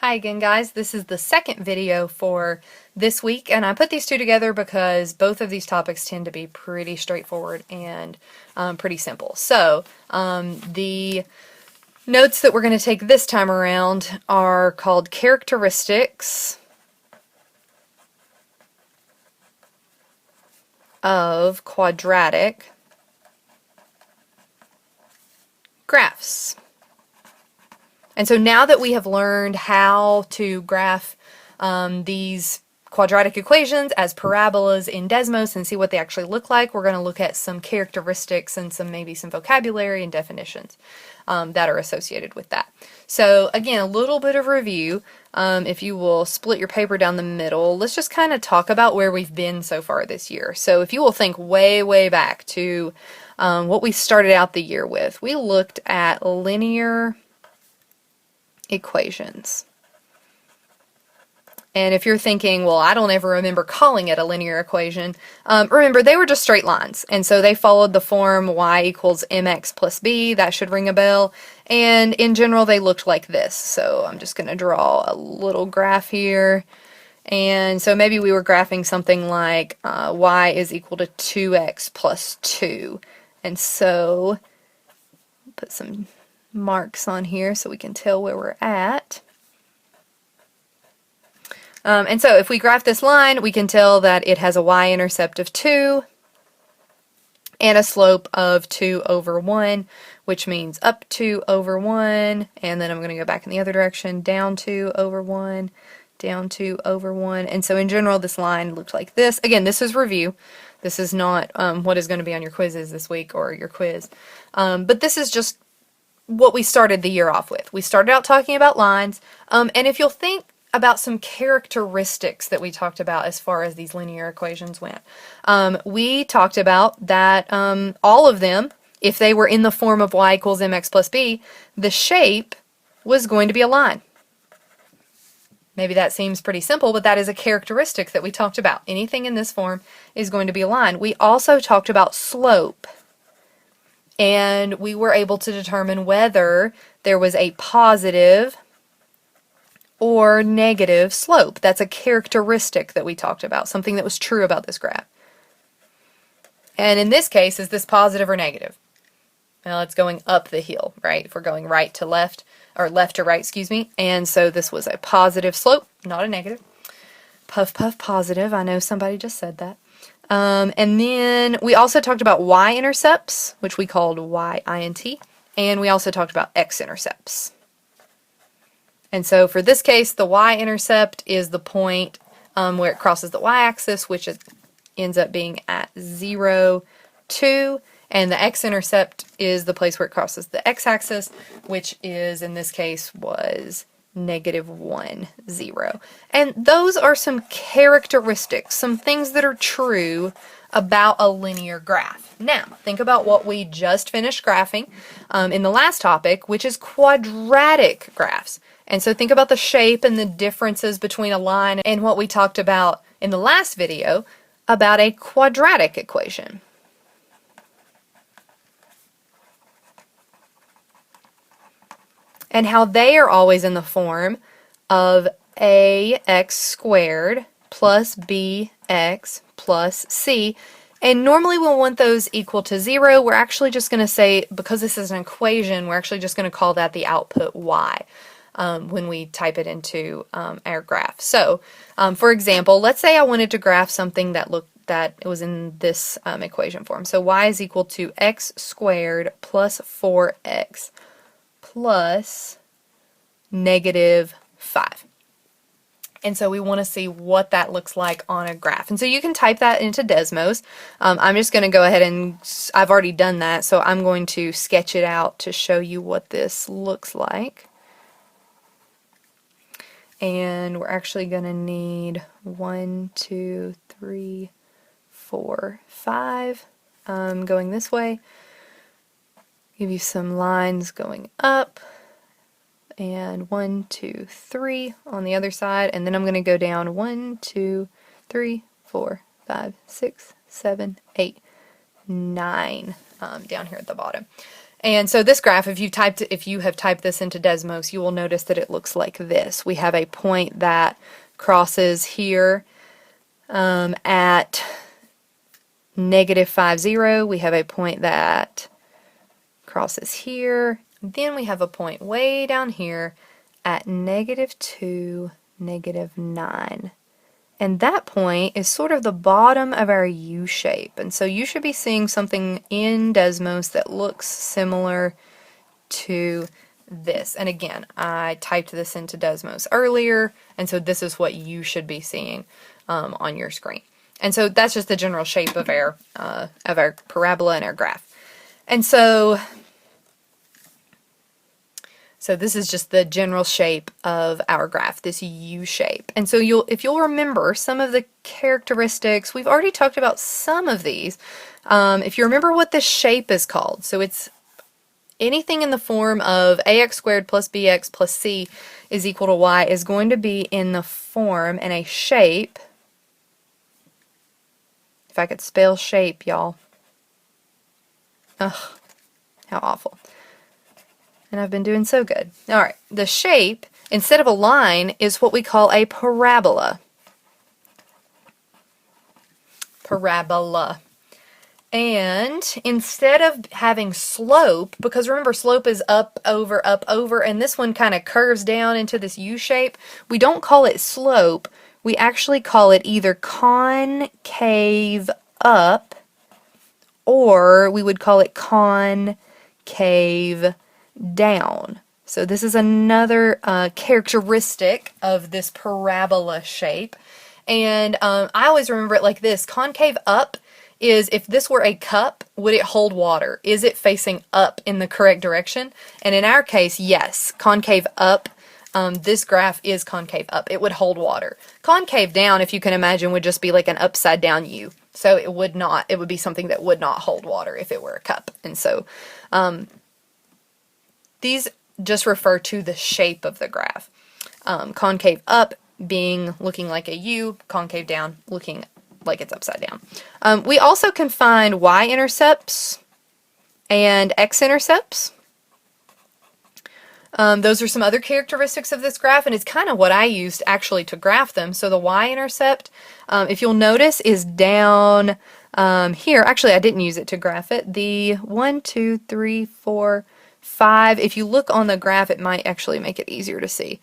Hi again, guys. This is the second video for this week, and I put these two together because both of these topics tend to be pretty straightforward and pretty simple. So, the notes that we're going to take this time around are called characteristics of quadratic graphs. And so now that we have learned how to graph these quadratic equations as parabolas in Desmos and see what they actually look like, we're going to look at some characteristics and maybe some vocabulary and definitions that are associated with that. So again, a little bit of review. If you will split your paper down the middle, let's just kind of talk about where we've been so far this year. So if you will think way, way back to what we started out the year with, we looked at linear equations. And if you're thinking, well, I don't ever remember calling it a linear equation, remember they were just straight lines, and so they followed the form y equals mx plus b. That should ring a bell. And in general they looked like this. So I'm just going to draw a little graph here. And so maybe we were graphing something like y is equal to 2x plus 2. And so put some marks on here so we can tell where we're at. And so if we graph this line, we can tell that it has a y-intercept of 2 and a slope of 2 over 1, which means up 2 over 1, and then I'm going to go back in the other direction, down 2 over 1, down 2 over 1. And so in general, this line looks like this. Again, this is review. This is not what is going to be on your quizzes this week or your quiz. But this is just what we started the year off with. We started out talking about lines, and if you'll think about some characteristics that we talked about as far as these linear equations went, we talked about that all of them, if they were in the form of y equals mx plus b, the shape was going to be a line. Maybe that seems pretty simple, but that is a characteristic that we talked about. Anything in this form is going to be a line. We also talked about slope. And we were able to determine whether there was a positive or negative slope. That's a characteristic that we talked about, something that was true about this graph. And in this case, is this positive or negative? Well, it's going up the hill, right? If we're going right to left, or left to right, excuse me. And so this was a positive slope, not a negative. Puff, puff, positive. I know somebody just said that. And then we also talked about y-intercepts, which we called y-int, and we also talked about x-intercepts. And so for this case, the y-intercept is the point where it crosses the y-axis, which ends up being at 0, 2, and the x-intercept is the place where it crosses the x-axis, which is, in this case, was -1, 0. And those are some characteristics, some things that are true about a linear graph. Now, think about what we just finished graphing in the last topic, which is quadratic graphs. And so think about the shape and the differences between a line and what we talked about in the last video about a quadratic equation. And how they are always in the form of ax squared plus bx plus c. And normally we'll want those equal to 0. We're actually just going to say, because this is an equation, we're actually just going to call that the output y when we type it into our graph. So, for example, let's say I wanted to graph something that it was in this equation form. So y is equal to x squared plus 4x plus -5. And so we want to see what that looks like on a graph. And so you can type that into Desmos. I'm just going to go ahead and, I've already done that, so I'm going to sketch it out to show you what this looks like. And we're actually going to need 1, 2, 3, 4, 5 going this way. Give you some lines going up, and 1, 2, 3 on the other side, and then I'm going to go down 1, 2, 3, 4, 5, 6, 7, 8, 9 down here at the bottom. And so this graph, if you have typed this into Desmos, you will notice that it looks like this. We have a point that crosses here at -5, 0. We have a point that crosses here. Then we have a point way down here at -2, -9. And that point is sort of the bottom of our U shape. And so you should be seeing something in Desmos that looks similar to this. And again, I typed this into Desmos earlier, and so this is what you should be seeing on your screen. And so that's just the general shape of our parabola and our graph. And so this is just the general shape of our graph, this U shape. And so if you'll remember some of the characteristics, we've already talked about some of these. If you remember what this shape is called, so it's anything in the form of ax squared plus bx plus c is equal to y is going to be in the form and a shape. If I could spell shape, y'all. Ugh, how awful. And I've been doing so good. Alright, the shape, instead of a line, is what we call a parabola. Parabola. And instead of having slope, because remember slope is up, over, and this one kind of curves down into this U shape, we don't call it slope, we actually call it either concave up, or we would call it concave down. So this is another characteristic of this parabola shape. And I always remember it like this. Concave up is if this were a cup, would it hold water? Is it facing up in the correct direction? And in our case, yes. Concave up, this graph is concave up. It would hold water. Concave down, if you can imagine, would just be like an upside down U. So it would not, it would be something that would not hold water if it were a cup. And so these just refer to the shape of the graph. Concave up looking like a U, concave down looking like it's upside down. We also can find y-intercepts and x-intercepts. Those are some other characteristics of this graph, and it's kind of what I used actually to graph them. So the y-intercept, if you'll notice, is down here. Actually, I didn't use it to graph it. The 1, 2, 3, 4, 5, if you look on the graph, it might actually make it easier to see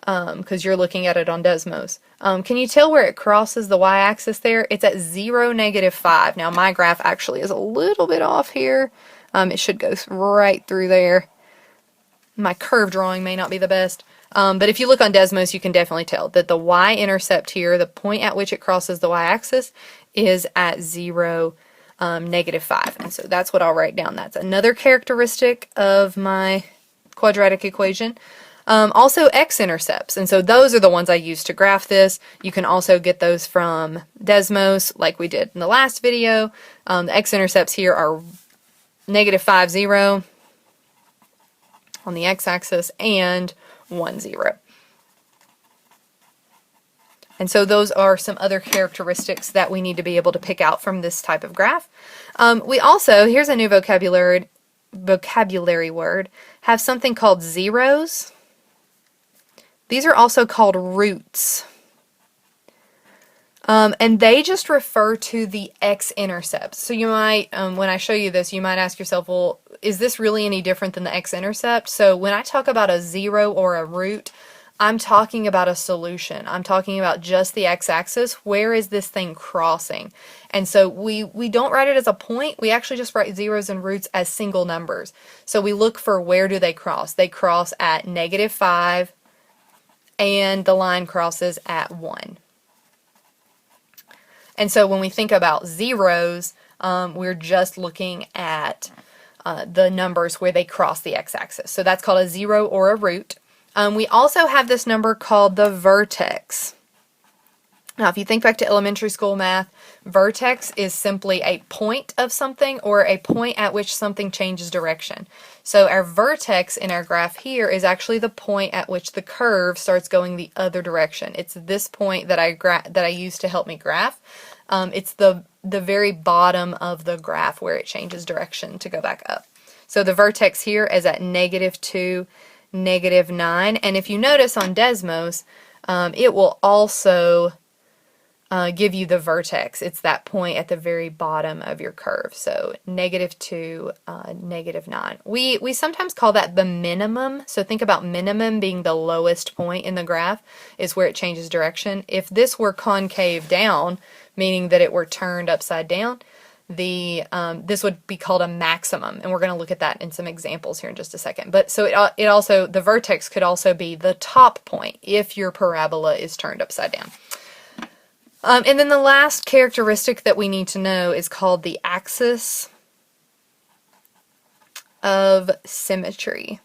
because you're looking at it on Desmos. Can you tell where it crosses the y-axis there? It's at 0, -5. Now my graph actually is a little bit off here. It should go right through there. My curve drawing may not be the best. But if you look on Desmos, you can definitely tell that the y-intercept here, the point at which it crosses the y-axis, is at 0, -5. And so that's what I'll write down. That's another characteristic of my quadratic equation. Also x-intercepts, and so those are the ones I use to graph this. You can also get those from Desmos like we did in the last video. The x-intercepts here are -5, 0 on the x-axis and 1, 0. And so those are some other characteristics that we need to be able to pick out from this type of graph. We also, here's a new vocabulary word, have something called zeros. These are also called roots. And they just refer to the x-intercepts. So you might, when I show you this, you might ask yourself, well, is this really any different than the x-intercept? So when I talk about a zero or a root, I'm talking about a solution. I'm talking about just the x-axis. Where is this thing crossing? And so we don't write it as a point. We actually just write zeros and roots as single numbers. So we look for where do they cross. They cross at -5 and the line crosses at 1. And so when we think about zeros, we're just looking at the numbers where they cross the x-axis. So that's called a zero or a root. We also have this number called the vertex. Now, if you think back to elementary school math, vertex is simply a point of something or a point at which something changes direction. So our vertex in our graph here is actually the point at which the curve starts going the other direction. It's this point that I use to help me graph. It's the very bottom of the graph where it changes direction to go back up. So the vertex here is at -2, -9. And if you notice on Desmos, it will also give you the vertex. It's that point at the very bottom of your curve. So -2, -9. We sometimes call that the minimum. So think about minimum being the lowest point in the graph is where it changes direction. If this were concave down, meaning that it were turned upside down, this would be called a maximum, and we're going to look at that in some examples here in just a second. But so it also, the vertex could also be the top point if your parabola is turned upside down. And then the last characteristic that we need to know is called the axis of symmetry.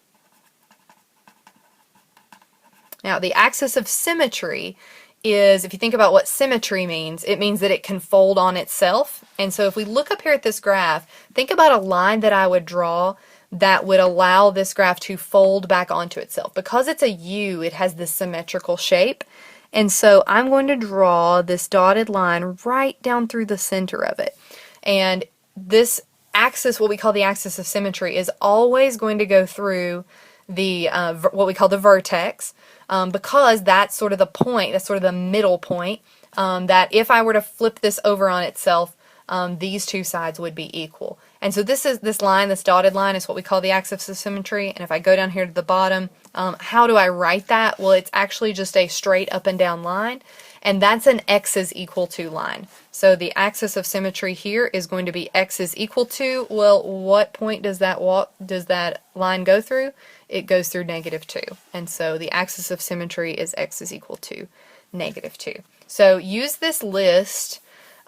Now, the axis of symmetry is, if you think about what symmetry means, it means that it can fold on itself. And so if we look up here at this graph, think about a line that I would draw that would allow this graph to fold back onto itself. Because it's a U, it has this symmetrical shape. And so I'm going to draw this dotted line right down through the center of it. And this axis, what we call the axis of symmetry, is always going to go through the what we call the vertex, because that's sort of the point, that's sort of the middle point, that if I were to flip this over on itself, these two sides would be equal. And so this line, this dotted line, is what we call the axis of symmetry. And if I go down here to the bottom, how do I write that? Well, it's actually just a straight up and down line, and that's an x is equal to line. So the axis of symmetry here is going to be x is equal to, well, what point does that line go through? It goes through -2. And so the axis of symmetry is x is equal to -2. So use this list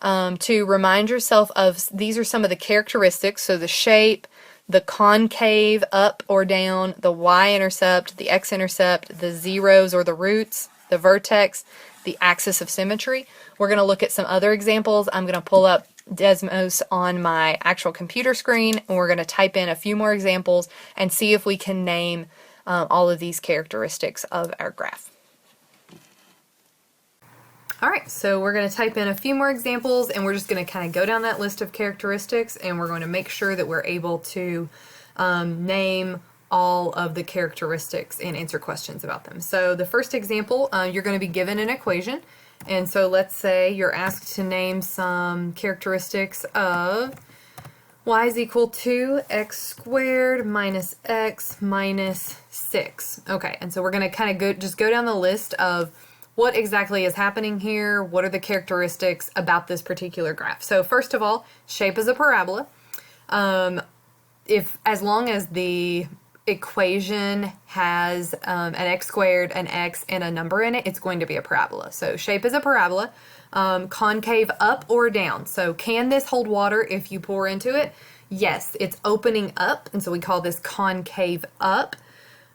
to remind yourself of, these are some of the characteristics, so the shape, the concave up or down, the y-intercept, the x-intercept, the zeros or the roots, the vertex, the axis of symmetry. We're going to look at some other examples. I'm going to pull up Desmos on my actual computer screen, and we're going to type in a few more examples and see if we can name all of these characteristics of our graph. Alright, so we're going to type in a few more examples, and we're just going to kind of go down that list of characteristics, and we're going to make sure that we're able to name all of the characteristics and answer questions about them. So the first example, you're going to be given an equation, and so let's say you're asked to name some characteristics of y is equal to x squared minus x minus 6. Okay, and so we're going to kind of just go down the list of what exactly is happening here, what are the characteristics about this particular graph. So first of all, shape is a parabola. As long as the equation has an x squared, an x, and a number in it, it's going to be a parabola. So shape is a parabola. Concave up or down. So can this hold water if you pour into it? Yes, it's opening up, and so we call this concave up.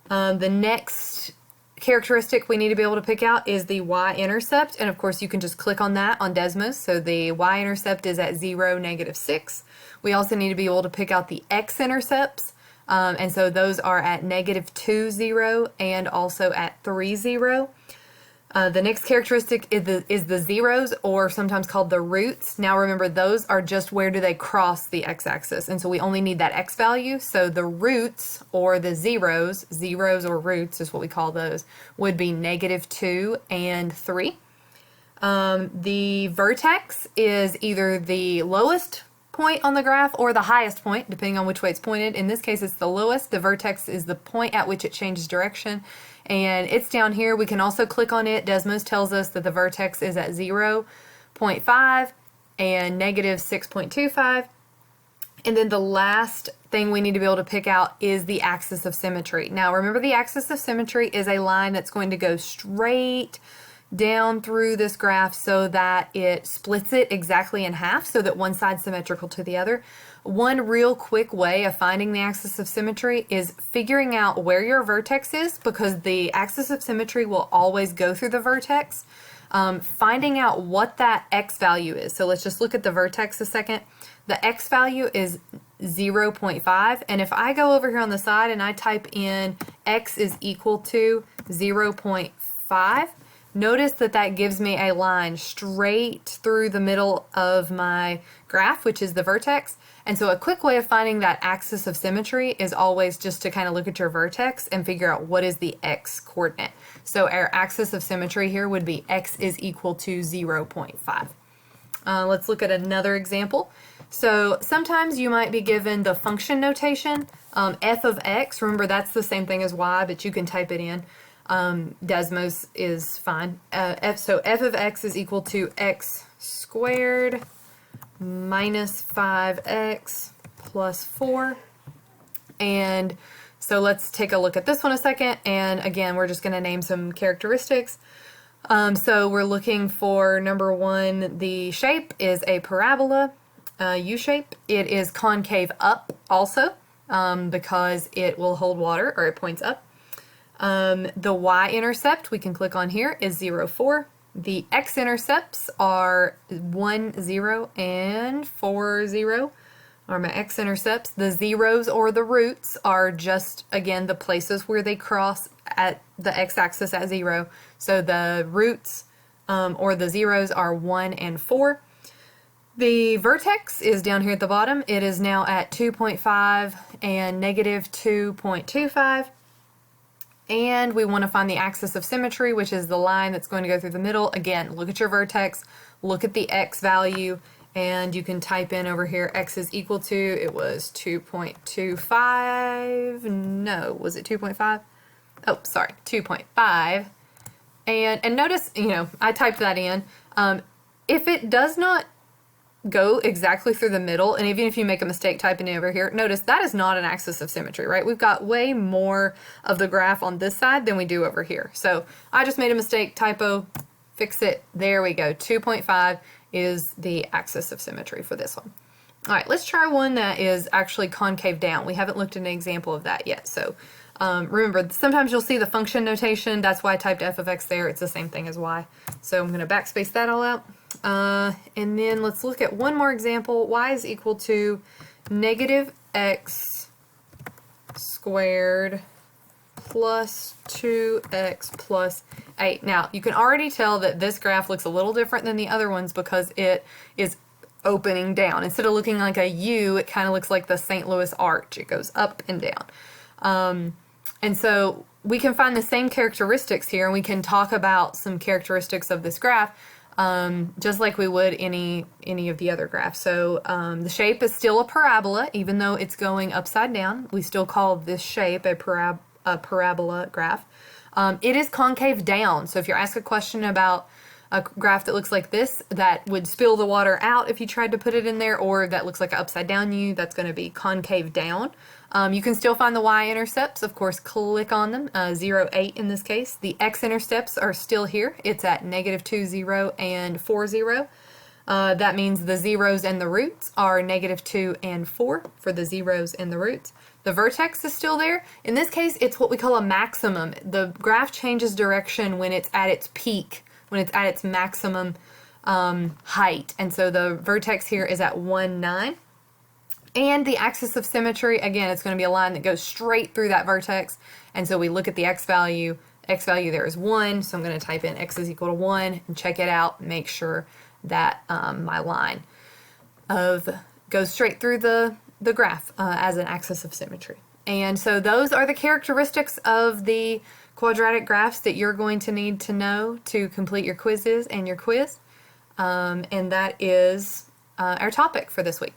The next characteristic we need to be able to pick out is the y-intercept, and of course you can just click on that on Desmos. So the y-intercept is at 0, -6. We also need to be able to pick out the x-intercepts, and so those are at -2, 0, and also at 3, 0. The next characteristic is the zeros, or sometimes called the roots. Now remember, those are just where do they cross the x-axis, and so we only need that x value. So the roots, or the zeros or roots is what we call those, would be -2 and 3. The vertex is either the lowest point on the graph or the highest point, depending on which way it's pointed. In this case, it's the lowest. The vertex is the point at which it changes direction, and it's down here. We can also click on it. Desmos tells us that the vertex is at 0.5 and -6.25. And then the last thing we need to be able to pick out is the axis of symmetry. Now remember, the axis of symmetry is a line that's going to go straight down through this graph so that it splits it exactly in half, so that one side's symmetrical to the other. One real quick way of finding the axis of symmetry is figuring out where your vertex is, because the axis of symmetry will always go through the vertex. Finding out what that x value is. So let's just look at the vertex a second. The x value is 0.5, and if I go over here on the side and I type in x is equal to 0.5, Notice that that gives me a line straight through the middle of my graph, which is the vertex. And so a quick way of finding that axis of symmetry is always just to kind of look at your vertex and figure out what is the x coordinate. So our axis of symmetry here would be x is equal to 0.5. Let's look at another example. So sometimes you might be given the function notation, f of x. Remember, that's the same thing as y, but you can type it in. Desmos is fine. So f of x is equal to x squared minus 5x plus 4. And so let's take a look at this one a second. And again, we're just going to name some characteristics. So we're looking for, number one, the shape is a parabola, U-shape. It is concave up also, because it will hold water, or it points up. The y-intercept, we can click on here, is 0, 4. The x-intercepts are 1, 0, and 4, 0 are my x-intercepts. The zeros or the roots are just, again, the places where they cross at the x-axis at 0. So the roots or the zeros are 1 and 4. The vertex is down here at the bottom. It is now at 2.5 and negative 2.25. And we want to find the axis of symmetry, which is the line that's going to go through the middle. Again, look at your vertex, look at the x value, and you can type in over here x is equal to, it was 2.25, no, was it 2.5? Oh, sorry, 2.5. And notice, you know, I typed that in. If it does not go exactly through the middle, and even if you make a mistake typing it over here, notice that is not an axis of symmetry, right? We've got way more of the graph on this side than we do over here. So I just made a mistake, typo, fix it. There we go. 2.5 is the axis of symmetry for this one. All right, let's try one that is actually concave down. We haven't looked at an example of that yet. So remember, sometimes you'll see the function notation. That's why I typed f of x there. It's the same thing as y. So I'm going to backspace that all out. And then let's look at one more example. Y is equal to negative x squared plus 2x plus 8. Now, you can already tell that this graph looks a little different than the other ones because it is opening down. Instead of looking like a U, it kind of looks like the St. Louis Arch. It goes up and down. And so we can find the same characteristics here, and we can talk about some characteristics of this graph just like we would any of the other graphs. So the shape is still a parabola, even though it's going upside down. We still call this shape a parabola graph. It is concave down, so if you're asked a question about a graph that looks like this, that would spill the water out if you tried to put it in there, or that looks like an upside down U, that's going to be concave down. You can still find the y-intercepts, of course, click on them, 0, 8 in this case. The x-intercepts are still here. It's at negative 2, 0, and 4, 0. That means the zeros and the roots are negative 2 and 4 for the zeros and the roots. The vertex is still there. In this case, it's what we call a maximum. The graph changes direction when it's at its peak, when it's at its maximum height. And so the vertex here is at 1, 9. And the axis of symmetry, again, it's going to be a line that goes straight through that vertex. And so we look at the x value. X value there is 1, so I'm going to type in x is equal to 1 and check it out. Make sure that my line goes straight through the graph as an axis of symmetry. And so those are the characteristics of the quadratic graphs that you're going to need to know to complete your quizzes and your quiz. And that is our topic for this week.